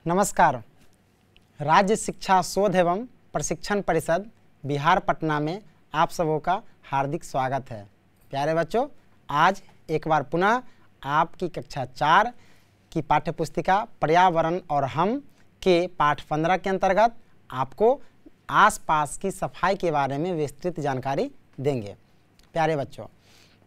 नमस्कार। राज्य शिक्षा शोध एवं प्रशिक्षण परिषद बिहार पटना में आप सबों का हार्दिक स्वागत है। प्यारे बच्चों, आज एक बार पुनः आपकी कक्षा 4 की पाठ्यपुस्तिका पर्यावरण और हम के पाठ 15 के अंतर्गत आपको आसपास की सफाई के बारे में विस्तृत जानकारी देंगे। प्यारे बच्चों,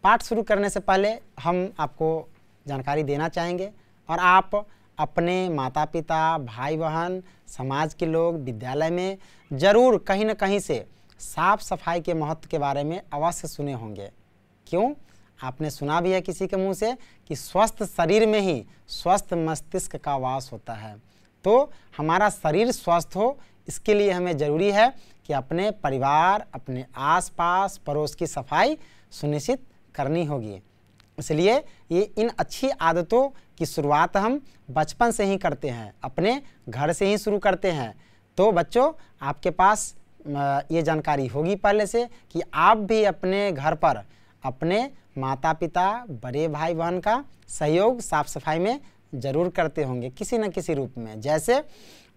पाठ शुरू करने से पहले हम आपको जानकारी देना चाहेंगे और आप अपने माता पिता, भाई बहन, समाज के लोग, विद्यालय में ज़रूर कहीं न कहीं से साफ सफाई के महत्व के बारे में अवश्य सुने होंगे। क्यों? आपने सुना भी है किसी के मुंह से कि स्वस्थ शरीर में ही स्वस्थ मस्तिष्क का वास होता है। तो हमारा शरीर स्वस्थ हो, इसके लिए हमें ज़रूरी है कि अपने परिवार, अपने आसपास, पड़ोस की सफाई सुनिश्चित करनी होगी। इसलिए ये इन अच्छी आदतों की शुरुआत हम बचपन से ही करते हैं, अपने घर से ही शुरू करते हैं। तो बच्चों, आपके पास ये जानकारी होगी पहले से कि आप भी अपने घर पर अपने माता पिता, बड़े भाई बहन का सहयोग साफ सफाई में ज़रूर करते होंगे किसी न किसी रूप में। जैसे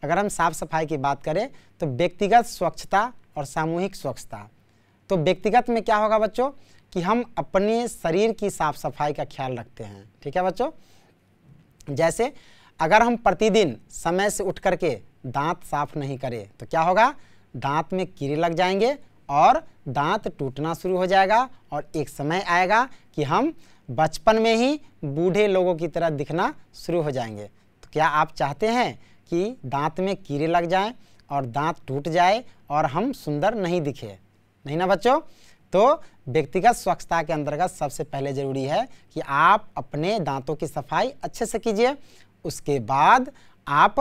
अगर हम साफ सफाई की बात करें तो व्यक्तिगत स्वच्छता और सामूहिक स्वच्छता। तो व्यक्तिगत में क्या होगा बच्चों कि हम अपने शरीर की साफ सफाई का ख्याल रखते हैं। ठीक है बच्चों, जैसे अगर हम प्रतिदिन समय से उठ करके दांत साफ नहीं करें तो क्या होगा, दांत में कीड़े लग जाएंगे और दांत टूटना शुरू हो जाएगा और एक समय आएगा कि हम बचपन में ही बूढ़े लोगों की तरह दिखना शुरू हो जाएंगे। तो क्या आप चाहते हैं कि दांत में कीड़े लग जाएं और दांत टूट जाए और हम सुंदर नहीं दिखे? नहीं ना बच्चों। तो व्यक्तिगत स्वच्छता के अंतर्गत सबसे पहले ज़रूरी है कि आप अपने दांतों की सफाई अच्छे से कीजिए। उसके बाद आप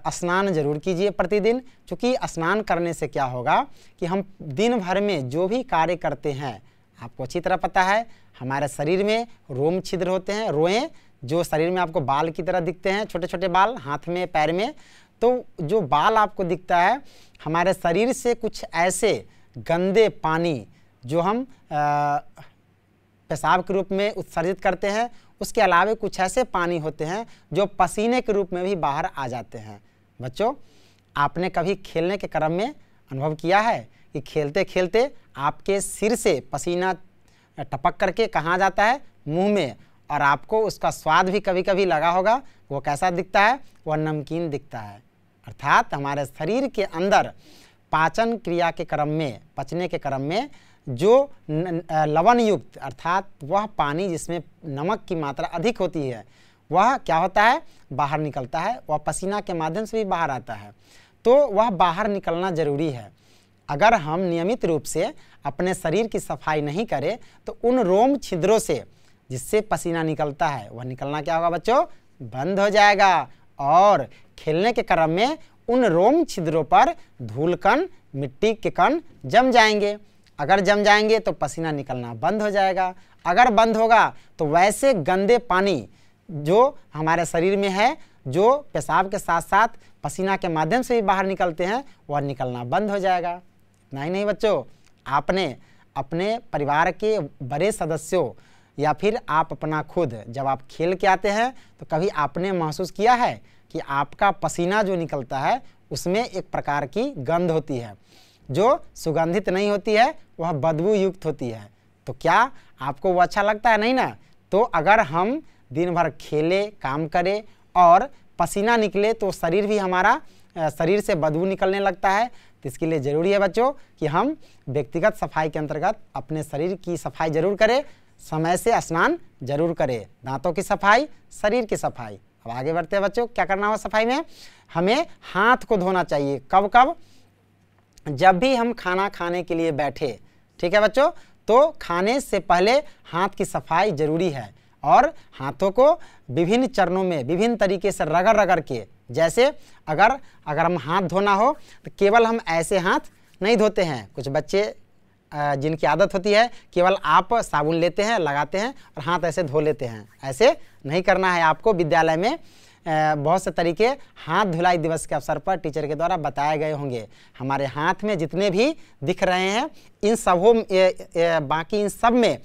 स्नान जरूर कीजिए प्रतिदिन, क्योंकि स्नान करने से क्या होगा कि हम दिन भर में जो भी कार्य करते हैं, आपको अच्छी तरह पता है हमारे शरीर में रोम छिद्र होते हैं, रोएं जो शरीर में आपको बाल की तरह दिखते हैं, छोटे छोटे बाल हाथ में, पैर में। तो जो बाल आपको दिखता है, हमारे शरीर से कुछ ऐसे गंदे पानी जो हम पेशाब के रूप में उत्सर्जित करते हैं, उसके अलावा कुछ ऐसे पानी होते हैं जो पसीने के रूप में भी बाहर आ जाते हैं। बच्चों, आपने कभी खेलने के क्रम में अनुभव किया है कि खेलते खेलते आपके सिर से पसीना टपक करके कहाँ जाता है? मुंह में, और आपको उसका स्वाद भी कभी कभी लगा होगा। वो कैसा दिखता है? वह नमकीन दिखता है। अर्थात हमारे शरीर के अंदर पाचन क्रिया के क्रम में, पचने के क्रम में जो लवण युक्त अर्थात वह पानी जिसमें नमक की मात्रा अधिक होती है, वह क्या होता है? बाहर निकलता है। वह पसीना के माध्यम से भी बाहर आता है। तो वह बाहर निकलना ज़रूरी है। अगर हम नियमित रूप से अपने शरीर की सफाई नहीं करें तो उन रोम छिद्रों से जिससे पसीना निकलता है, वह निकलना क्या होगा बच्चों? बंद हो जाएगा। और खेलने के क्रम में उन रोम छिद्रों पर धूल कण, मिट्टी के कण जम जाएंगे। अगर जम जाएंगे तो पसीना निकलना बंद हो जाएगा। अगर बंद होगा तो वैसे गंदे पानी जो हमारे शरीर में है, जो पेशाब के साथ साथ पसीना के माध्यम से भी बाहर निकलते हैं, वह निकलना बंद हो जाएगा। इतना ही नहीं बच्चों, आपने अपने परिवार के बड़े सदस्यों या फिर आप अपना खुद जब आप खेल के आते हैं तो कभी आपने महसूस किया है कि आपका पसीना जो निकलता है उसमें एक प्रकार की गंध होती है जो सुगंधित नहीं होती है, वह बदबू युक्त होती है। तो क्या आपको वो अच्छा लगता है? नहीं ना। तो अगर हम दिन भर खेले, काम करें और पसीना निकले तो शरीर भी हमारा शरीर से बदबू निकलने लगता है। तो इसके लिए ज़रूरी है बच्चों कि हम व्यक्तिगत सफाई के अंतर्गत अपने शरीर की सफाई जरूर करें, समय से स्नान जरूर करें, दांतों की सफाई, शरीर की सफाई। अब आगे बढ़ते हैं बच्चों, क्या करना हो सफाई में? हमें हाथ को धोना चाहिए। कब कब? जब भी हम खाना खाने के लिए बैठे, ठीक है बच्चों, तो खाने से पहले हाथ की सफाई जरूरी है। और हाथों को विभिन्न चरणों में विभिन्न तरीके से रगड़ रगड़ के, जैसे अगर हम हाथ धोना हो तो केवल हम ऐसे हाथ नहीं धोते हैं। कुछ बच्चे जिनकी आदत होती है केवल आप साबुन लेते हैं, लगाते हैं और हाथ ऐसे धो लेते हैं। ऐसे नहीं करना है आपको। विद्यालय में बहुत से तरीके हाथ धुलाई दिवस के अवसर पर टीचर के द्वारा बताए गए होंगे। हमारे हाथ में जितने भी दिख रहे हैं इन सबों बाकी इन सब में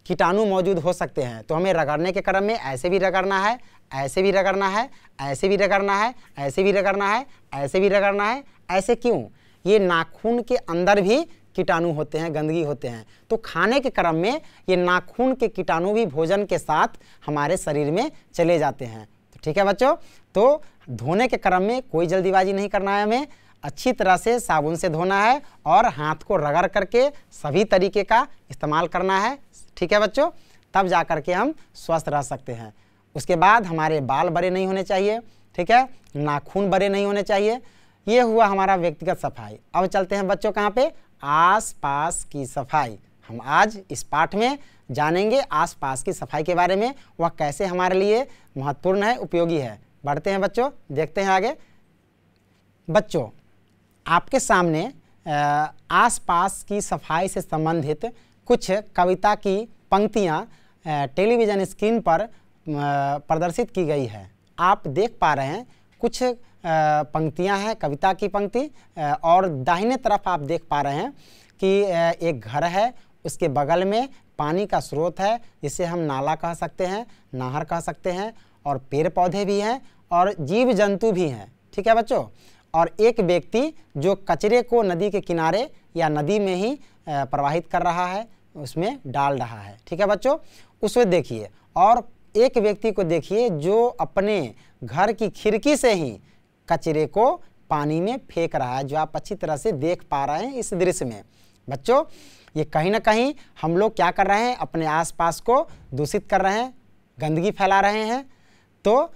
कीटाणु मौजूद हो सकते हैं। तो हमें रगड़ने के क्रम में ऐसे भी रगड़ना है, ऐसे भी रगड़ना है, ऐसे भी रगड़ना है, ऐसे भी रगड़ना है, ऐसे भी रगड़ना है। ऐसे क्यों? ये नाखून के अंदर भी कीटाणु होते हैं, गंदगी होते हैं। तो खाने के क्रम में ये नाखून के कीटाणु भी भोजन के साथ हमारे शरीर में चले जाते हैं। तो ठीक है बच्चों, तो धोने के क्रम में कोई जल्दीबाजी नहीं करना है, हमें अच्छी तरह से साबुन से धोना है और हाथ को रगड़ करके सभी तरीके का इस्तेमाल करना है। ठीक है बच्चों, तब जा कर के हम स्वस्थ रह सकते हैं। उसके बाद हमारे बाल बड़े नहीं होने चाहिए, ठीक है, नाखून बड़े नहीं होने चाहिए। ये हुआ हमारा व्यक्तिगत सफाई। अब चलते हैं बच्चों कहाँ पे? आसपास की सफाई। हम आज इस पाठ में जानेंगे आसपास की सफाई के बारे में, वह कैसे हमारे लिए महत्वपूर्ण है, उपयोगी है। बढ़ते हैं बच्चों, देखते हैं आगे। बच्चों, आपके सामने आसपास की सफाई से संबंधित कुछ कविता की पंक्तियाँ टेलीविज़न स्क्रीन पर प्रदर्शित की गई है। आप देख पा रहे हैं कुछ पंक्तियां हैं, कविता की पंक्ति, और दाहिने तरफ आप देख पा रहे हैं कि एक घर है, उसके बगल में पानी का स्रोत है जिसे हम नाला कह सकते हैं, नहर कह सकते हैं, और पेड़ पौधे भी हैं और जीव जंतु भी हैं। ठीक है बच्चों, और एक व्यक्ति जो कचरे को नदी के किनारे या नदी में ही प्रवाहित कर रहा है, उसमें डाल रहा है। ठीक है बच्चों, उसमें देखिए, और एक व्यक्ति को देखिए जो अपने घर की खिड़की से ही कचरे को पानी में फेंक रहा है, जो आप अच्छी तरह से देख पा रहे हैं इस दृश्य में। बच्चों, ये कहीं ना कहीं हम लोग क्या कर रहे हैं? अपने आसपास को दूषित कर रहे हैं, गंदगी फैला रहे हैं। तो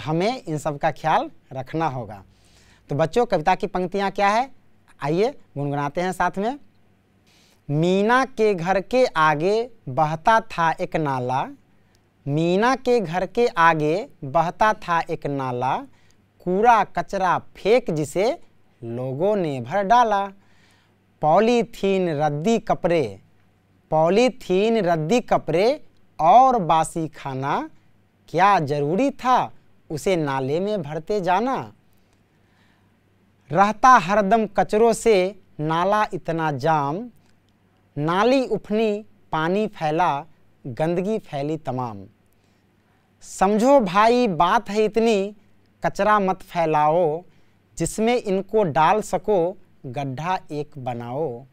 हमें इन सब का ख्याल रखना होगा। तो बच्चों, कविता की पंक्तियाँ क्या है, आइए गुनगुनाते हैं साथ में। मीना के घर के आगे बहता था एक नाला, मीना के घर के आगे बहता था एक नाला, कूड़ा कचरा फेंक जिसे लोगों ने भर डाला। पॉलीथीन रद्दी कपड़े, पॉलीथीन रद्दी कपड़े और बासी खाना, क्या जरूरी था उसे नाले में भरते जाना। रहता हरदम कचरों से नाला इतना जाम, नाली उफनी पानी फैला, गंदगी फैली तमाम। समझो भाई बात है इतनी, कचरा मत फैलाओ, जिसमें इनको डाल सको गड्ढा एक बनाओ।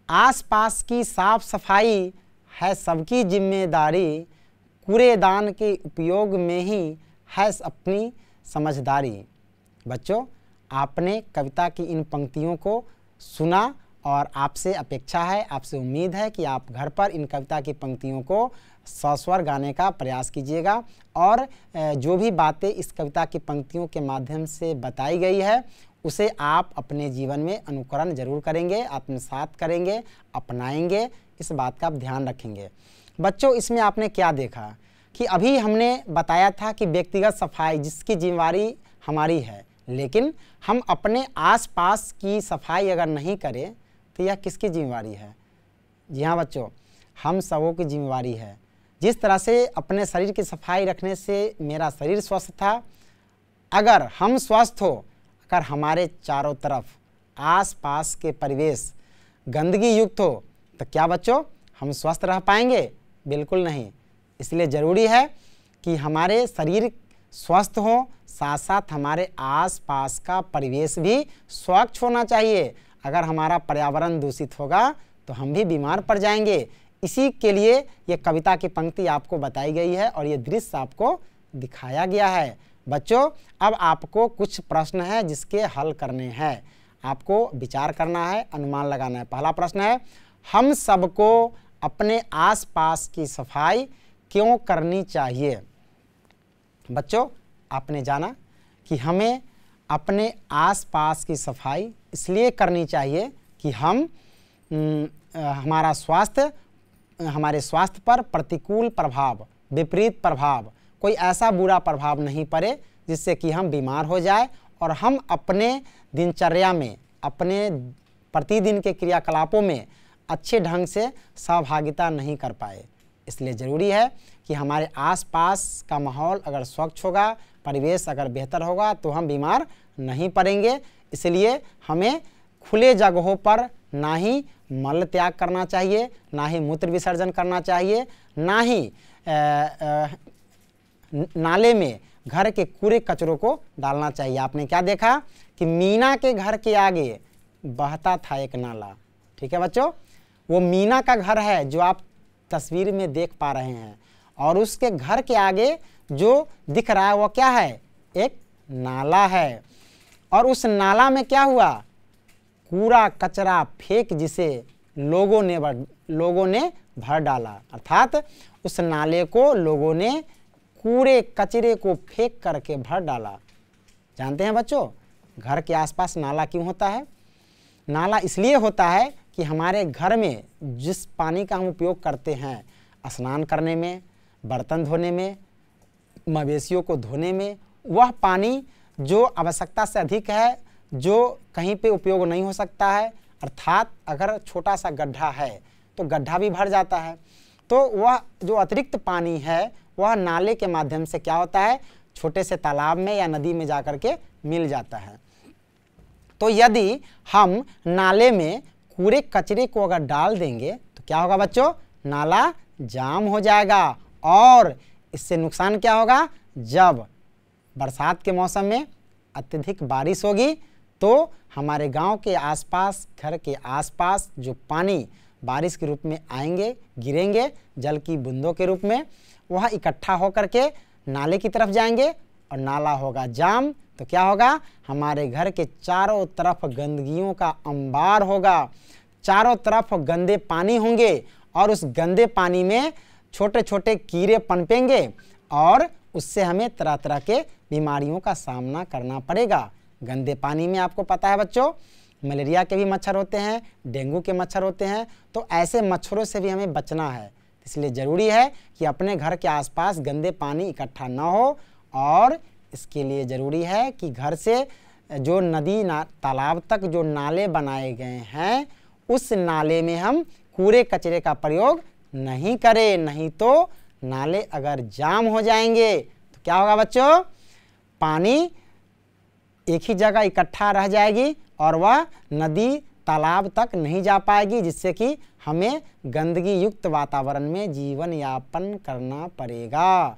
आसपास की साफ सफाई है सबकी जिम्मेदारी, कूड़ेदान के उपयोग में ही है अपनी समझदारी। बच्चों, आपने कविता की इन पंक्तियों को सुना और आपसे अपेक्षा है, आपसे उम्मीद है कि आप घर पर इन कविता की पंक्तियों को सस्वर गाने का प्रयास कीजिएगा, और जो भी बातें इस कविता की पंक्तियों के माध्यम से बताई गई है उसे आप अपने जीवन में अनुकरण जरूर करेंगे, आत्मसात करेंगे, अपनाएंगे। इस बात का आप ध्यान रखेंगे। बच्चों, इसमें आपने क्या देखा कि अभी हमने बताया था कि व्यक्तिगत सफाई जिसकी जिम्मेवारी हमारी है, लेकिन हम अपने आसपास की सफाई अगर नहीं करें तो यह किसकी जिम्मेवारी है? जी हाँ बच्चों, हम सबों की जिम्मेवारी है। जिस तरह से अपने शरीर की सफाई रखने से मेरा शरीर स्वस्थ था, अगर हम स्वस्थ हो, अगर हमारे चारों तरफ आसपास के परिवेश गंदगी युक्त हो, तो क्या बच्चों हम स्वस्थ रह पाएंगे? बिल्कुल नहीं। इसलिए ज़रूरी है कि हमारे शरीर स्वस्थ हो, साथ साथ हमारे आसपास का परिवेश भी स्वच्छ होना चाहिए। अगर हमारा पर्यावरण दूषित होगा तो हम भी बीमार पड़ जाएंगे। इसी के लिए ये कविता की पंक्ति आपको बताई गई है और ये दृश्य आपको दिखाया गया है। बच्चों, अब आपको कुछ प्रश्न है जिसके हल करने हैं, आपको विचार करना है, अनुमान लगाना है। पहला प्रश्न है, हम सबको अपने आसपास की सफाई क्यों करनी चाहिए? बच्चों, आपने जाना कि हमें अपने आसपास की सफाई इसलिए करनी चाहिए कि हम हमारे स्वास्थ्य पर प्रतिकूल प्रभाव, विपरीत प्रभाव, कोई ऐसा बुरा प्रभाव नहीं पड़े जिससे कि हम बीमार हो जाए और हम अपने दिनचर्या में, अपने प्रतिदिन के क्रियाकलापों में अच्छे ढंग से सहभागिता नहीं कर पाए। इसलिए ज़रूरी है कि हमारे आसपास का माहौल अगर स्वच्छ होगा, परिवेश अगर बेहतर होगा तो हम बीमार नहीं पड़ेंगे। इसलिए हमें खुले जगहों पर ना ही मल त्याग करना चाहिए, ना ही मूत्र विसर्जन करना चाहिए, ना ही नाले में घर के कूड़े कचरों को डालना चाहिए। आपने क्या देखा कि मीना के घर के आगे बहता था एक नाला। ठीक है बच्चों, वो मीना का घर है जो आप तस्वीर में देख पा रहे हैं, और उसके घर के आगे जो दिख रहा है वो क्या है, एक नाला है। और उस नाला में क्या हुआ, कूड़ा कचरा फेंक जिसे लोगों ने भर डाला, अर्थात उस नाले को लोगों ने कूड़े कचरे को फेंक करके भर डाला। जानते हैं बच्चों, घर के आसपास नाला क्यों होता है? नाला इसलिए होता है कि हमारे घर में जिस पानी का हम उपयोग करते हैं स्नान करने में, बर्तन धोने में, मवेशियों को धोने में, वह पानी जो आवश्यकता से अधिक है, जो कहीं पे उपयोग नहीं हो सकता है, अर्थात अगर छोटा सा गड्ढा है तो गड्ढा भी भर जाता है, तो वह जो अतिरिक्त पानी है वह नाले के माध्यम से क्या होता है, छोटे से तालाब में या नदी में जाकर के मिल जाता है। तो यदि हम नाले में कूड़े कचरे को अगर डाल देंगे तो क्या होगा बच्चों, नाला जाम हो जाएगा। और इससे नुकसान क्या होगा, जब बरसात के मौसम में अत्यधिक बारिश होगी तो हमारे गांव के आसपास, घर के आसपास जो पानी बारिश के रूप में आएंगे, गिरेंगे जल की बूंदों के रूप में, वह इकट्ठा होकर के नाले की तरफ जाएंगे और नाला होगा जाम। तो क्या होगा, हमारे घर के चारों तरफ गंदगियों का अंबार होगा, चारों तरफ गंदे पानी होंगे और उस गंदे पानी में छोटे छोटे कीड़े पनपेंगे और उससे हमें तरह तरह के बीमारियों का सामना करना पड़ेगा। गंदे पानी में आपको पता है बच्चों, मलेरिया के भी मच्छर होते हैं, डेंगू के मच्छर होते हैं, तो ऐसे मच्छरों से भी हमें बचना है। इसलिए ज़रूरी है कि अपने घर के आसपास गंदे पानी इकट्ठा न हो, और इसके लिए ज़रूरी है कि घर से जो नदी तालाब तक जो नाले बनाए गए हैं उस नाले में हम कूड़े कचरे का प्रयोग नहीं करें, नहीं तो नाले अगर जाम हो जाएंगे तो क्या होगा बच्चों, पानी एक ही जगह इकट्ठा रह जाएगी और वह नदी तालाब तक नहीं जा पाएगी, जिससे कि हमें गंदगी युक्त वातावरण में जीवन यापन करना पड़ेगा।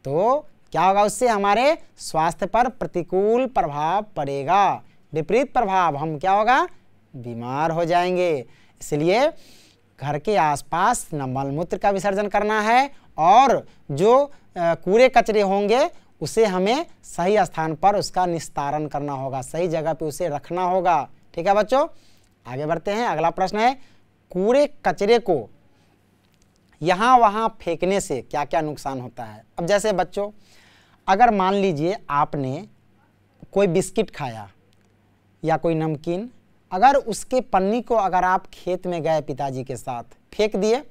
तो क्या होगा, उससे हमारे स्वास्थ्य पर प्रतिकूल प्रभाव पड़ेगा, विपरीत प्रभाव, हम क्या होगा, बीमार हो जाएंगे। इसलिए घर के आसपास न मलमूत्र का विसर्जन करना है, और जो कूड़े कचरे होंगे उसे हमें सही स्थान पर उसका निस्तारण करना होगा, सही जगह पे उसे रखना होगा। ठीक है बच्चों, आगे बढ़ते हैं। अगला प्रश्न है, कूड़े कचरे को यहाँ वहाँ फेंकने से क्या क्या नुकसान होता है। अब जैसे बच्चों, अगर मान लीजिए आपने कोई बिस्किट खाया या कोई नमकीन, अगर उसके पन्नी को अगर आप खेत में गए पिताजी के साथ फेंक दिए,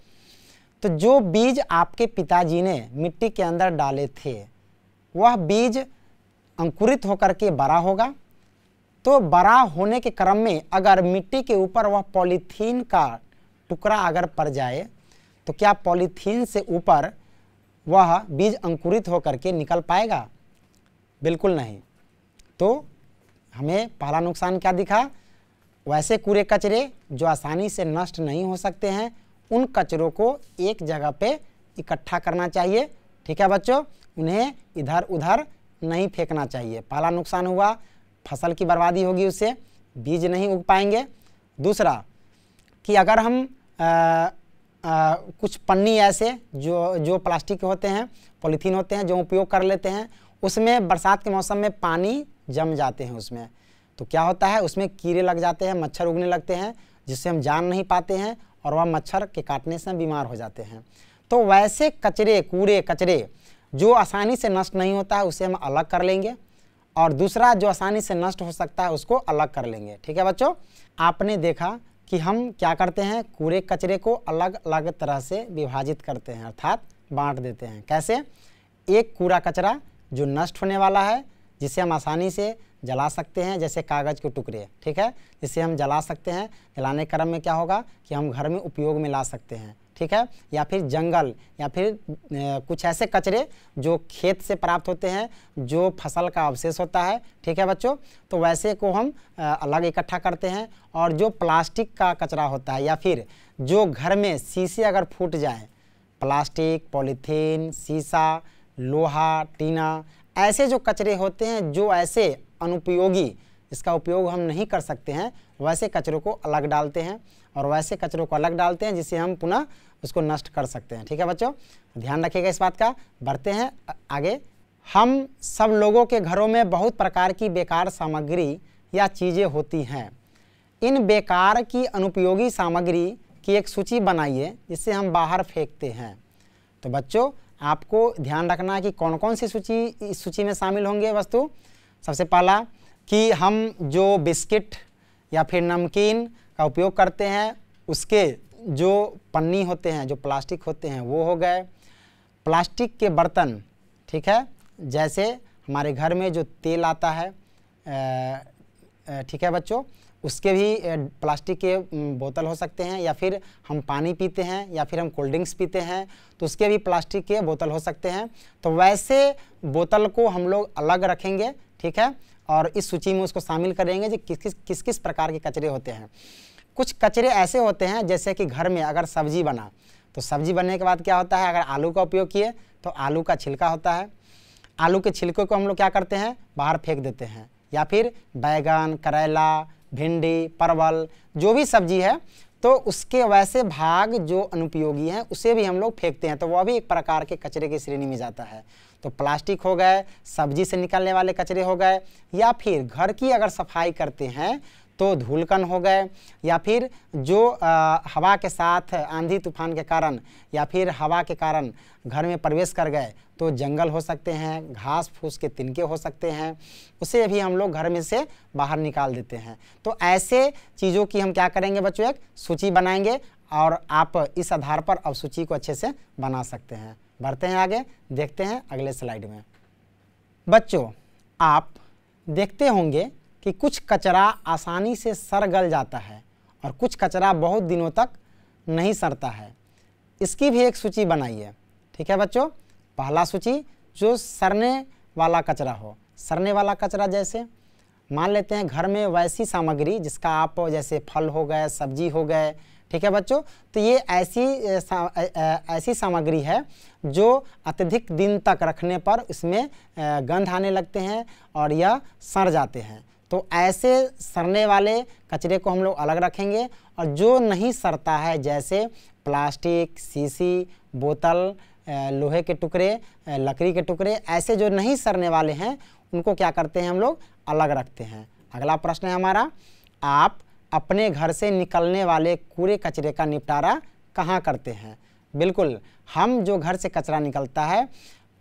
तो जो बीज आपके पिताजी ने मिट्टी के अंदर डाले थे वह बीज अंकुरित होकर के बड़ा होगा। तो बड़ा होने के क्रम में अगर मिट्टी के ऊपर वह पॉलीथीन का टुकड़ा अगर पड़ जाए तो क्या पॉलीथीन से ऊपर वह बीज अंकुरित होकर के निकल पाएगा? बिल्कुल नहीं। तो हमें पहला नुकसान क्या दिखा, वैसे कूड़े कचरे जो आसानी से नष्ट नहीं हो सकते हैं उन कचरों को एक जगह पे इकट्ठा करना चाहिए। ठीक है बच्चों, उन्हें इधर उधर नहीं फेंकना चाहिए। पहला नुकसान हुआ, फसल की बर्बादी होगी, उससे बीज नहीं उग पाएंगे। दूसरा कि अगर हम कुछ पन्नी ऐसे जो प्लास्टिक के होते हैं, पॉलीथीन होते हैं, जो उपयोग कर लेते हैं, उसमें बरसात के मौसम में पानी जम जाते हैं उसमें, तो क्या होता है, उसमें कीड़े लग जाते हैं, मच्छर उगने लगते हैं, जिससे हम जान नहीं पाते हैं और वह मच्छर के काटने से हम बीमार हो जाते हैं। तो वैसे कचरे, कूड़े कचरे जो आसानी से नष्ट नहीं होता है उसे हम अलग कर लेंगे, और दूसरा जो आसानी से नष्ट हो सकता है उसको अलग कर लेंगे। ठीक है बच्चों, आपने देखा कि हम क्या करते हैं, कूड़े कचरे को अलग अलग तरह से विभाजित करते हैं, अर्थात बांट देते हैं। कैसे? एक कूड़ा कचरा जो नष्ट होने वाला है, जिसे हम आसानी से जला सकते हैं, जैसे कागज़ के टुकड़े, ठीक है, जिसे हम जला सकते हैं, जलाने के क्रम में क्या होगा कि हम घर में उपयोग में ला सकते हैं। ठीक है, या फिर जंगल या फिर कुछ ऐसे कचरे जो खेत से प्राप्त होते हैं, जो फसल का अवशेष होता है। ठीक है बच्चों, तो वैसे को हम अलग इकट्ठा करते हैं। और जो प्लास्टिक का कचरा होता है, या फिर जो घर में शीशे अगर फूट जाए, प्लास्टिक, पॉलीथीन, शीशा, लोहा, टीना, ऐसे जो कचरे होते हैं, जो ऐसे अनुपयोगी, इसका उपयोग हम नहीं कर सकते हैं, वैसे कचरों को अलग डालते हैं और वैसे कचरों को अलग डालते हैं जिससे हम पुनः उसको नष्ट कर सकते हैं। ठीक है बच्चों, ध्यान रखिएगा इस बात का। बढ़ते हैं आगे। हम सब लोगों के घरों में बहुत प्रकार की बेकार सामग्री या चीज़ें होती हैं। इन बेकार की अनुपयोगी सामग्री की एक सूची बनाइए जिसे हम बाहर फेंकते हैं। तो बच्चों, आपको ध्यान रखना है कि कौन कौन सी सूची इस सूची में शामिल होंगे वस्तु। सबसे पहला कि हम जो बिस्किट या फिर नमकीन का उपयोग करते हैं, उसके जो पन्नी होते हैं, जो प्लास्टिक होते हैं, वो हो गए। प्लास्टिक के बर्तन, ठीक है, जैसे हमारे घर में जो तेल आता है, ठीक है बच्चों, उसके भी प्लास्टिक के बोतल हो सकते हैं, या फिर हम पानी पीते हैं या फिर हम कोल्ड ड्रिंक्स पीते हैं तो उसके भी प्लास्टिक के बोतल हो सकते हैं। तो वैसे बोतल को हम लोग अलग रखेंगे, ठीक है, और इस सूची में उसको शामिल करेंगे जो किस किस प्रकार के कचरे होते हैं। कुछ कचरे ऐसे होते हैं जैसे कि घर में अगर सब्जी बना तो सब्जी बनने के बाद क्या होता है, अगर आलू का उपयोग किए तो आलू का छिलका होता है, आलू के छिलके को हम लोग क्या करते हैं, बाहर फेंक देते हैं। या फिर बैगन, करेला, भिंडी, परवल, जो भी सब्जी है तो उसके वैसे भाग जो अनुपयोगी हैं उसे भी हम लोग फेंकते हैं, तो वह भी एक प्रकार के कचरे की श्रेणी में जाता है। तो प्लास्टिक हो गए, सब्जी से निकलने वाले कचरे हो गए, या फिर घर की अगर सफाई करते हैं तो धूलकण हो गए, या फिर जो हवा के साथ आंधी तूफान के कारण या फिर हवा के कारण घर में प्रवेश कर गए तो जंगल हो सकते हैं, घास फूस के तिनके हो सकते हैं, उसे भी हम लोग घर में से बाहर निकाल देते हैं। तो ऐसे चीज़ों की हम क्या करेंगे बच्चों, एक सूची बनाएंगे और आप इस आधार पर अब सूची को अच्छे से बना सकते हैं। बढ़ते हैं आगे, देखते हैं अगले स्लाइड में। बच्चों, आप देखते होंगे कि कुछ कचरा आसानी से सड़ गल जाता है और कुछ कचरा बहुत दिनों तक नहीं सड़ता है। इसकी भी एक सूची बनाइए। ठीक है बच्चों, पहला सूची जो सड़ने वाला कचरा हो। सड़ने वाला कचरा जैसे मान लेते हैं घर में वैसी सामग्री जिसका आप जैसे फल हो गए, सब्जी हो गए, ठीक है बच्चों, तो ये ऐसी सामग्री है जो अत्यधिक दिन तक रखने पर इसमें गंध आने लगते हैं और यह सड़ जाते हैं। तो ऐसे सड़ने वाले कचरे को हम लोग अलग रखेंगे, और जो नहीं सड़ता है जैसे प्लास्टिक, शीशी, बोतल, लोहे के टुकड़े, लकड़ी के टुकड़े, ऐसे जो नहीं सड़ने वाले हैं उनको क्या करते हैं हम लोग अलग रखते हैं। अगला प्रश्न है हमारा, आप अपने घर से निकलने वाले कूड़े कचरे का निपटारा कहाँ करते हैं? बिल्कुल, हम जो घर से कचरा निकलता है,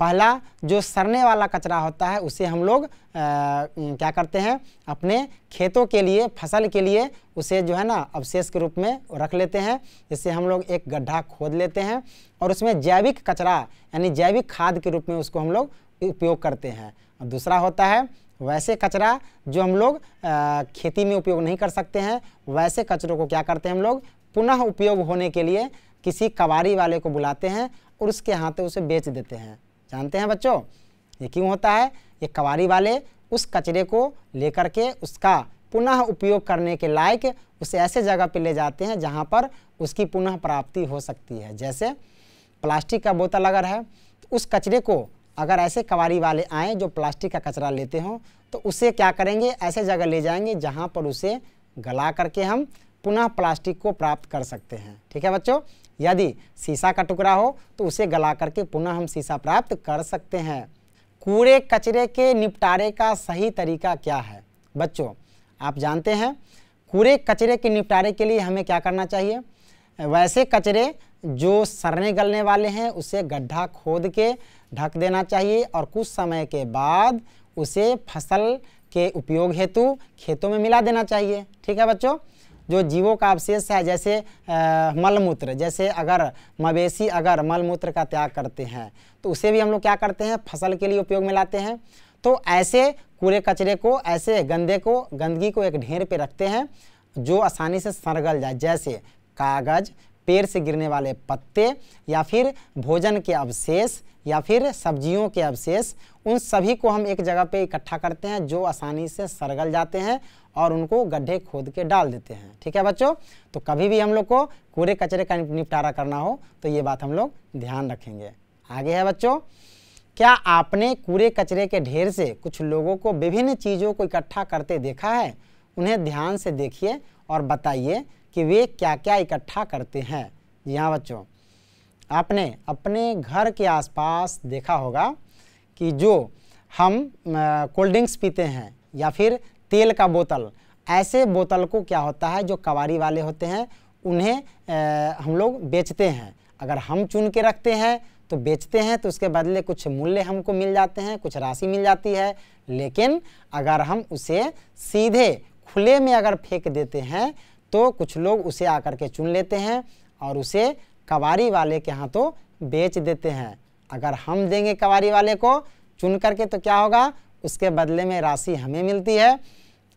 पहला जो सड़ने वाला कचरा होता है उसे हम लोग क्या करते हैं, अपने खेतों के लिए, फसल के लिए उसे जो है ना अवशेष के रूप में रख लेते हैं। जिससे हम लोग एक गड्ढा खोद लेते हैं और उसमें जैविक कचरा यानी जैविक खाद के रूप में उसको हम लोग उपयोग करते हैं। और दूसरा होता है वैसे कचरा जो हम लोग खेती में उपयोग नहीं कर सकते हैं, वैसे कचरों को क्या करते हैं हम लोग पुनः उपयोग होने के लिए किसी कबाड़ी वाले को बुलाते हैं और उसके हाथों उसे बेच देते हैं। जानते हैं बच्चों ये क्यों होता है? ये कबाड़ी वाले उस कचरे को लेकर के उसका पुनः उपयोग करने के लायक उसे ऐसे जगह पे ले जाते हैं जहाँ पर उसकी पुनः प्राप्ति हो सकती है। जैसे प्लास्टिक का बोतल अगर है तो उस कचरे को अगर ऐसे कबाड़ी वाले आएँ जो प्लास्टिक का कचरा लेते हों तो उसे क्या करेंगे, ऐसे जगह ले जाएंगे जहाँ पर उसे गला करके हम पुनः प्लास्टिक को प्राप्त कर सकते हैं। ठीक है बच्चों, यदि शीशा का टुकड़ा हो तो उसे गला करके पुनः हम शीशा प्राप्त कर सकते हैं। कूड़े कचरे के निपटारे का सही तरीका क्या है? बच्चों आप जानते हैं कूड़े कचरे के निपटारे के लिए हमें क्या करना चाहिए? वैसे कचरे जो सड़ने गलने वाले हैं उसे गड्ढा खोद के ढक देना चाहिए और कुछ समय के बाद उसे फसल के उपयोग हेतु खेतों में मिला देना चाहिए। ठीक है बच्चों, जो जीवों का अवशेष है जैसे मलमूत्र, जैसे अगर मवेशी अगर मलमूत्र का त्याग करते हैं तो उसे भी हम लोग क्या करते हैं, फसल के लिए उपयोग में लाते हैं। तो ऐसे कूड़े कचरे को, ऐसे गंदगी को एक ढेर पे रखते हैं जो आसानी से सड़ गल जाए। जैसे कागज, पेड़ से गिरने वाले पत्ते, या फिर भोजन के अवशेष, या फिर सब्जियों के अवशेष, उन सभी को हम एक जगह पे इकट्ठा करते हैं जो आसानी से सड़ गल जाते हैं और उनको गड्ढे खोद के डाल देते हैं। ठीक है बच्चों, तो कभी भी हम लोग को कूड़े कचरे का निपटारा करना हो तो ये बात हम लोग ध्यान रखेंगे। आगे है बच्चों, क्या आपने कूड़े कचरे के ढेर से कुछ लोगों को विभिन्न चीज़ों को इकट्ठा करते देखा है? उन्हें ध्यान से देखिए और बताइए कि वे क्या क्या इकट्ठा करते हैं। जी हाँ बच्चों, आपने अपने घर के आसपास देखा होगा कि जो हम कोल्ड ड्रिंक्स पीते हैं या फिर तेल का बोतल, ऐसे बोतल को क्या होता है, जो कबाड़ी वाले होते हैं उन्हें हम लोग बेचते हैं। अगर हम चुन के रखते हैं तो बेचते हैं, तो उसके बदले कुछ मूल्य हमको मिल जाते हैं, कुछ राशि मिल जाती है। लेकिन अगर हम उसे सीधे खुले में अगर फेंक देते हैं तो कुछ लोग उसे आकर के चुन लेते हैं और उसे कबाड़ी वाले के हाथों बेच देते हैं। अगर हम देंगे कबाड़ी वाले को चुन करके तो क्या होगा, उसके बदले में राशि हमें मिलती है।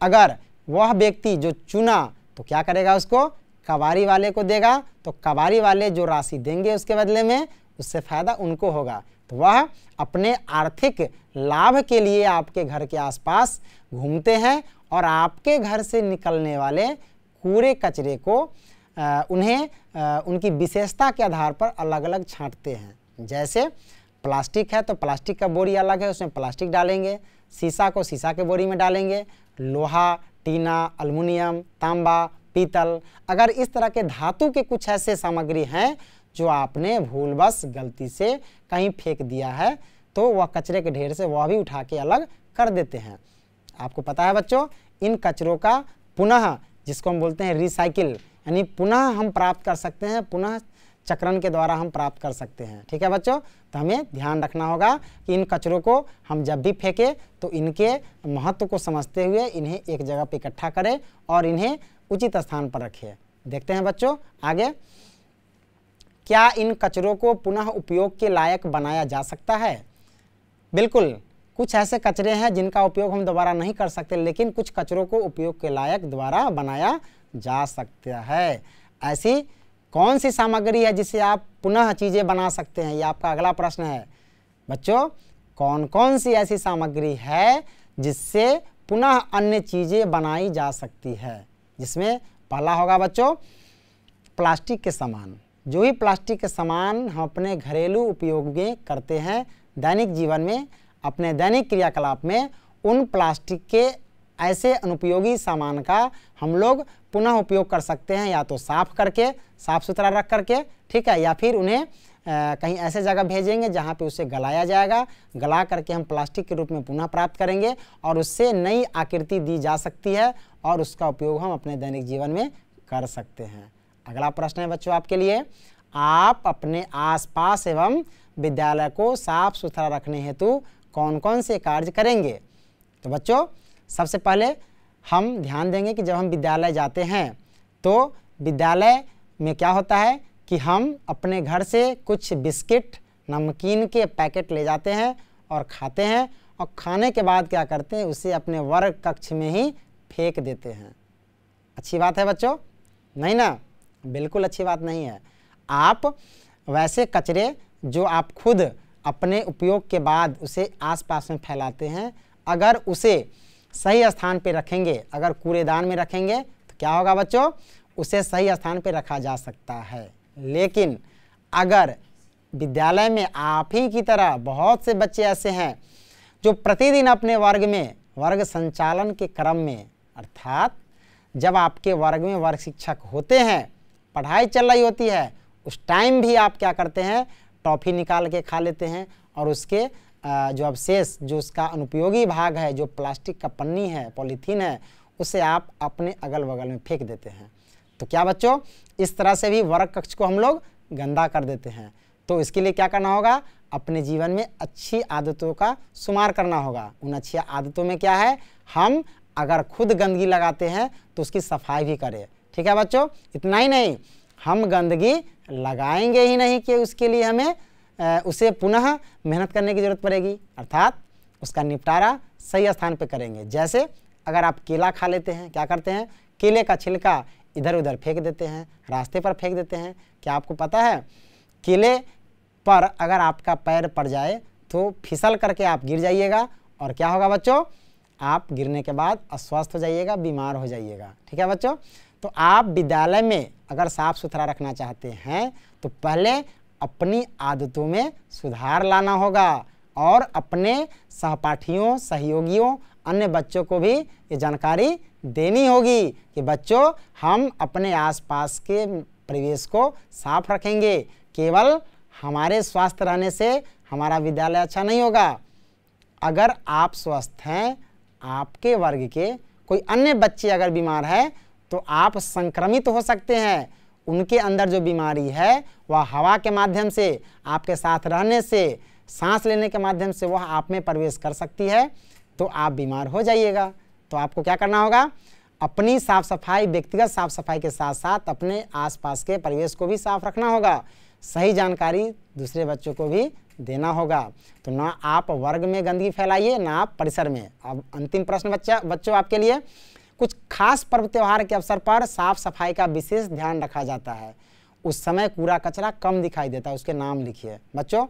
अगर वह व्यक्ति जो चुना तो क्या करेगा, उसको कबाड़ी वाले को देगा, तो कबाड़ी वाले जो राशि देंगे उसके बदले में उससे फ़ायदा उनको होगा। तो वह अपने आर्थिक लाभ के लिए आपके घर के आसपास घूमते हैं और आपके घर से निकलने वाले कूड़े कचरे को उनकी विशेषता के आधार पर अलग अलग छांटते हैं। जैसे प्लास्टिक है तो प्लास्टिक का बोरी अलग है, उसमें प्लास्टिक डालेंगे। शीशा को शीशा के बोरी में डालेंगे। लोहा, टीना, एल्युमिनियम, तांबा, पीतल, अगर इस तरह के धातु के कुछ ऐसे सामग्री हैं जो आपने भूलवश गलती से कहीं फेंक दिया है, तो वह कचरे के ढेर से वह भी उठा के अलग कर देते हैं। आपको पता है बच्चों, इन कचरों का पुनः, जिसको हम बोलते हैं रिसाइकिल, यानी पुनः हम प्राप्त कर सकते हैं, पुनः चक्रण के द्वारा हम प्राप्त कर सकते हैं। ठीक है बच्चों, तो हमें ध्यान रखना होगा कि इन कचरों को हम जब भी फेंकें तो इनके महत्व को समझते हुए इन्हें एक जगह पर इकट्ठा करें और इन्हें उचित स्थान पर रखें। देखते हैं बच्चों आगे, क्या इन कचरों को पुनः उपयोग के लायक बनाया जा सकता है? बिल्कुल, कुछ ऐसे कचरे हैं जिनका उपयोग हम दोबारा नहीं कर सकते, लेकिन कुछ कचरों को उपयोग के लायक दोबारा बनाया जा सकता है। ऐसी कौन सी सामग्री है जिससे आप पुनः चीज़ें बना सकते हैं? ये आपका अगला प्रश्न है बच्चों। कौन कौन सी ऐसी सामग्री है जिससे पुनः अन्य चीज़ें बनाई जा सकती है? जिसमें पहला होगा बच्चों प्लास्टिक के सामान। जो भी प्लास्टिक के सामान हम अपने घरेलू उपयोग में करते हैं, दैनिक जीवन में, अपने दैनिक क्रियाकलाप में, उन प्लास्टिक के ऐसे अनुपयोगी सामान का हम लोग पुनः उपयोग कर सकते हैं, या तो साफ़ करके, साफ़ सुथरा रख करके, ठीक है, या फिर उन्हें कहीं ऐसे जगह भेजेंगे जहाँ पे उसे गलाया जाएगा। गला करके हम प्लास्टिक के रूप में पुनः प्राप्त करेंगे और उससे नई आकृति दी जा सकती है और उसका उपयोग हम अपने दैनिक जीवन में कर सकते हैं। अगला प्रश्न है बच्चों आपके लिए, आप अपने आसपास एवं विद्यालय को साफ सुथरा रखने हेतु कौन कौन से कार्य करेंगे? तो बच्चों सबसे पहले हम ध्यान देंगे कि जब हम विद्यालय जाते हैं तो विद्यालय में क्या होता है कि हम अपने घर से कुछ बिस्किट, नमकीन के पैकेट ले जाते हैं और खाते हैं, और खाने के बाद क्या करते हैं, उसे अपने वर्ग कक्ष में ही फेंक देते हैं। अच्छी बात है बच्चों? नहीं ना, बिल्कुल अच्छी बात नहीं है। आप वैसे कचरे जो आप खुद अपने उपयोग के बाद उसे आसपास में फैलाते हैं, अगर उसे सही स्थान पे रखेंगे, अगर कूड़ेदान में रखेंगे तो क्या होगा बच्चों, उसे सही स्थान पे रखा जा सकता है। लेकिन अगर विद्यालय में आप ही की तरह बहुत से बच्चे ऐसे हैं जो प्रतिदिन अपने वर्ग में, वर्ग संचालन के क्रम में, अर्थात जब आपके वर्ग में वर्ग शिक्षक होते हैं, पढ़ाई चल रही होती है, उस टाइम भी आप क्या करते हैं, टॉफ़ी निकाल के खा लेते हैं और उसके जो अवशेष, जो उसका अनुपयोगी भाग है, जो प्लास्टिक का पन्नी है, पॉलीथीन है, उसे आप अपने अगल बगल में फेंक देते हैं। तो क्या बच्चों, इस तरह से भी वर्ग कक्ष को हम लोग गंदा कर देते हैं। तो इसके लिए क्या करना होगा, अपने जीवन में अच्छी आदतों का शुमार करना होगा। उन अच्छी आदतों में क्या है, हम अगर खुद गंदगी लगाते हैं तो उसकी सफाई भी करें। ठीक है बच्चों, इतना ही नहीं, हम गंदगी लगाएंगे ही नहीं कि उसके लिए हमें उसे पुनः मेहनत करने की ज़रूरत पड़ेगी, अर्थात उसका निपटारा सही स्थान पे करेंगे। जैसे अगर आप केला खा लेते हैं, क्या करते हैं, केले का छिलका इधर उधर फेंक देते हैं, रास्ते पर फेंक देते हैं। क्या आपको पता है, केले पर अगर आपका पैर पड़ जाए तो फिसल करके आप गिर जाइएगा और क्या होगा बच्चों, आप गिरने के बाद अस्वस्थ हो जाइएगा, बीमार हो जाइएगा। ठीक है बच्चों, तो आप विद्यालय में अगर साफ सुथरा रखना चाहते हैं तो पहले अपनी आदतों में सुधार लाना होगा और अपने सहपाठियों, सहयोगियों, अन्य बच्चों को भी ये जानकारी देनी होगी कि बच्चों हम अपने आसपास के परिवेश को साफ रखेंगे। केवल हमारे स्वस्थ रहने से हमारा विद्यालय अच्छा नहीं होगा। अगर आप स्वस्थ हैं, आपके वर्ग के कोई अन्य बच्चे अगर बीमार है तो आप संक्रमित हो सकते हैं। उनके अंदर जो बीमारी है वह हवा के माध्यम से, आपके साथ रहने से, सांस लेने के माध्यम से वह आप में प्रवेश कर सकती है, तो आप बीमार हो जाइएगा। तो आपको क्या करना होगा? अपनी साफ सफाई, व्यक्तिगत साफ सफाई के साथ साथ अपने आसपास के परिवेश को भी साफ रखना होगा। सही जानकारी दूसरे बच्चों को भी देना होगा। तो ना आप वर्ग में गंदगी फैलाइए, ना आप परिसर में। अब अंतिम प्रश्न बच्चों आपके लिए, कुछ खास पर्व त्योहार के अवसर पर साफ सफाई का विशेष ध्यान रखा जाता है। उस समय कूड़ा कचरा कम दिखाई देता है, उसके नाम लिखिए। बच्चों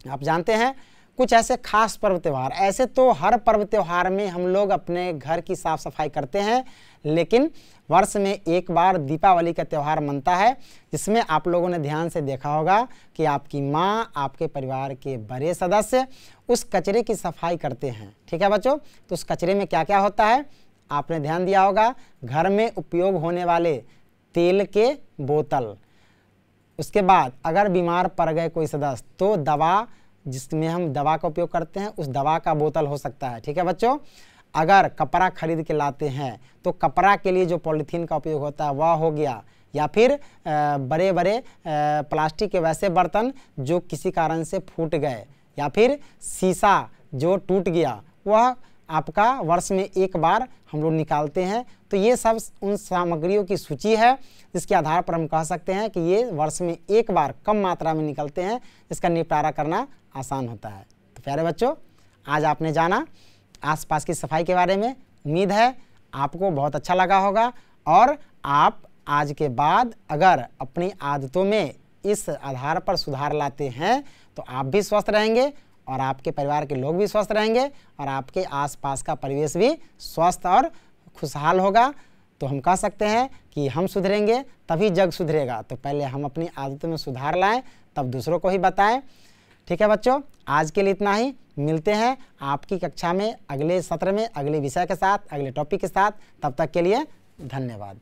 आप जानते हैं कुछ ऐसे खास पर्व त्योहार, ऐसे तो हर पर्व त्योहार में हम लोग अपने घर की साफ सफाई करते हैं, लेकिन वर्ष में एक बार दीपावली का त्यौहार मनता है, जिसमें आप लोगों ने ध्यान से देखा होगा कि आपकी माँ, आपके परिवार के बड़े सदस्य उस कचरे की सफाई करते हैं। ठीक है बच्चों, तो उस कचरे में क्या क्या होता है आपने ध्यान दिया होगा। घर में उपयोग होने वाले तेल के बोतल, उसके बाद अगर बीमार पड़ गए कोई सदस्य तो दवा, जिसमें हम दवा का उपयोग करते हैं, उस दवा का बोतल हो सकता है। ठीक है बच्चों, अगर कपड़ा खरीद के लाते हैं तो कपड़ा के लिए जो पॉलीथीन का उपयोग होता है वह हो गया, या फिर बड़े बड़े प्लास्टिक के वैसे बर्तन जो किसी कारण से फूट गए, या फिर शीशा जो टूट गया, वह आपका वर्ष में एक बार हम लोग निकालते हैं। तो ये सब उन सामग्रियों की सूची है जिसके आधार पर हम कह सकते हैं कि ये वर्ष में एक बार कम मात्रा में निकलते हैं, इसका निपटारा करना आसान होता है। तो प्यारे बच्चों, आज आपने जाना आसपास की सफाई के बारे में। उम्मीद है आपको बहुत अच्छा लगा होगा और आप आज के बाद अगर अपनी आदतों में इस आधार पर सुधार लाते हैं तो आप भी स्वस्थ रहेंगे और आपके परिवार के लोग भी स्वस्थ रहेंगे और आपके आसपास का परिवेश भी स्वस्थ और खुशहाल होगा। तो हम कह सकते हैं कि हम सुधरेंगे तभी जग सुधरेगा। तो पहले हम अपनी आदतों में सुधार लाएं, तब दूसरों को ही बताएं। ठीक है बच्चों, आज के लिए इतना ही। मिलते हैं आपकी कक्षा में अगले सत्र में, अगले विषय के साथ, अगले टॉपिक के साथ। तब तक के लिए धन्यवाद।